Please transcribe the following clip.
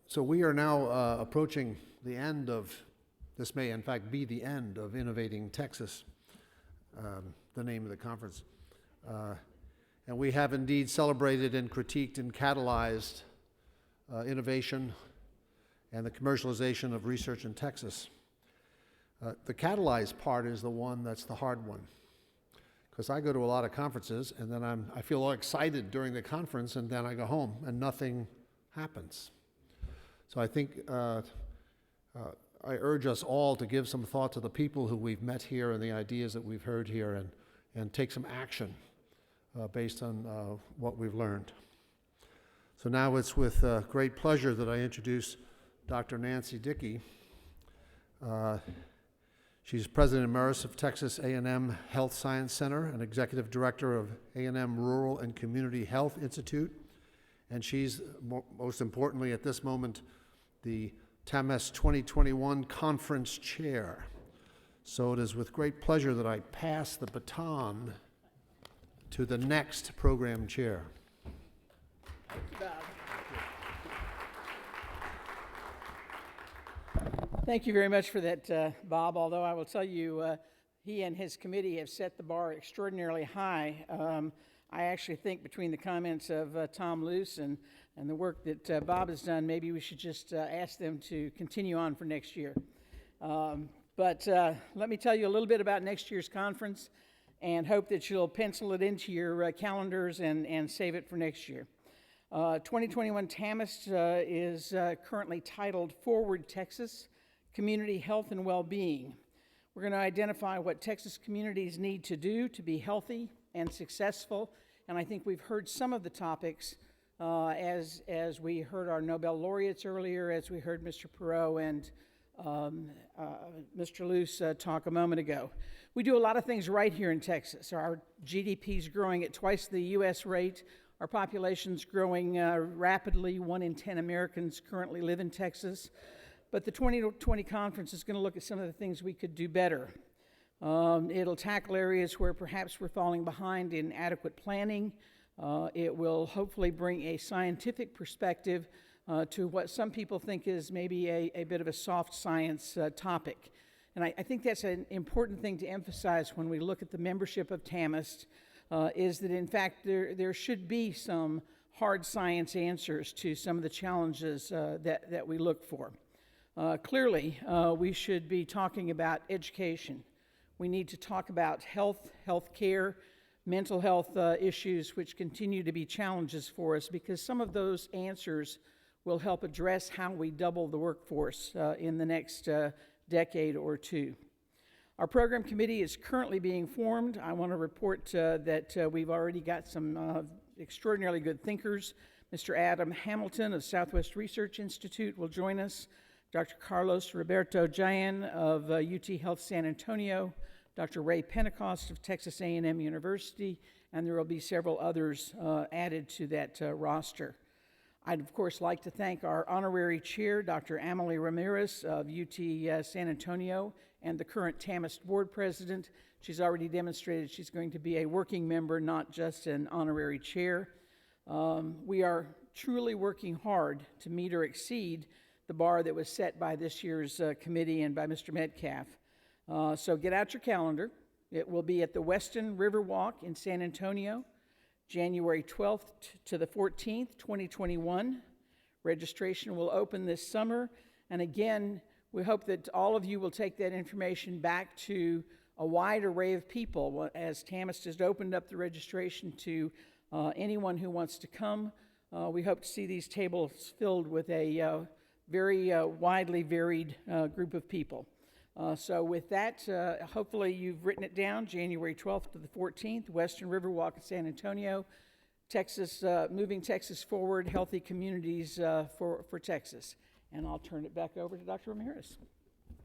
So we are now approaching the end of, this may in fact be the end of Innovating Texas, the name of the conference. And we have indeed celebrated and critiqued and catalyzed innovation and the commercialization of research in Texas. The catalyzed part is the one that's the hard one. Because I go to a lot of conferences and then I feel all excited during the conference and then I go home and nothing happens. So I think I urge us all to give some thought to the people who we've met here and the ideas that we've heard here and take some action based on what we've learned. So now it's with great pleasure that I introduce Dr. Nancy Dickey. She's President Emeritus of Texas A&M Health Science Center and Executive Director of A&M Rural and Community Health Institute. And she's, most importantly at this moment, the TAMEST 2021 Conference Chair. So it is with great pleasure that I pass the baton to the next program chair. Thank you, Bob. Thank you very much for that, Bob, although I will tell you, he and his committee have set the bar extraordinarily high. I actually think between the comments of Tom Luce and the work that Bob has done, maybe we should just ask them to continue on for next year. But let me tell you a little bit about next year's conference and hope that you'll pencil it into your calendars and save it for next year. 2021 TAMEST is currently titled Forward Texas, Community Health and Well-Being. We're going to identify what Texas communities need to do to be healthy and successful, and I think we've heard some of the topics as we heard our Nobel laureates earlier, as we heard Mr. Perot and Mr. Luce talk a moment ago. We do a lot of things right here in Texas. Our GDP is growing at twice the U.S. rate. Our population's growing rapidly. 1 in 10 Americans currently live in Texas. But the 2020 conference is going to look at some of the things we could do better. It'll tackle areas where perhaps we're falling behind in adequate planning. It will hopefully bring a scientific perspective to what some people think is maybe a bit of a soft science topic. And I think that's an important thing to emphasize when we look at the membership of TAMEST, is that in fact there should be some hard science answers to some of the challenges that we look for. Clearly, we should be talking about education. We need to talk about health care, mental health issues, which continue to be challenges for us, because some of those answers will help address how we double the workforce in the next decade or two. Our program committee is currently being formed. I want to report that we've already got some extraordinarily good thinkers. Mr. Adam Hamilton of Southwest Research Institute will join us. Dr. Carlos Roberto Jayan of UT Health San Antonio, Dr. Ray Pentecost of Texas A&M University, and there will be several others added to that roster. I'd, of course, like to thank our honorary chair, Dr. Amelie Ramirez of UT San Antonio, and the current TAMEST board president. She's already demonstrated she's going to be a working member, not just an honorary chair. We are truly working hard to meet or exceed the bar that was set by this year's committee and by Mr. Metcalf. So get out your calendar. It will be at the Weston Riverwalk in San Antonio, January 12th to the 14th, 2021. Registration will open this summer. And again, we hope that all of you will take that information back to a wide array of people as TAMEST has opened up the registration to anyone who wants to come. We hope to see these tables filled with a very widely varied group of people. So with that, hopefully you've written it down, January 12th to the 14th, Western Riverwalk in San Antonio, Texas, moving Texas forward, healthy communities for Texas. And I'll turn it back over to Dr. Ramirez.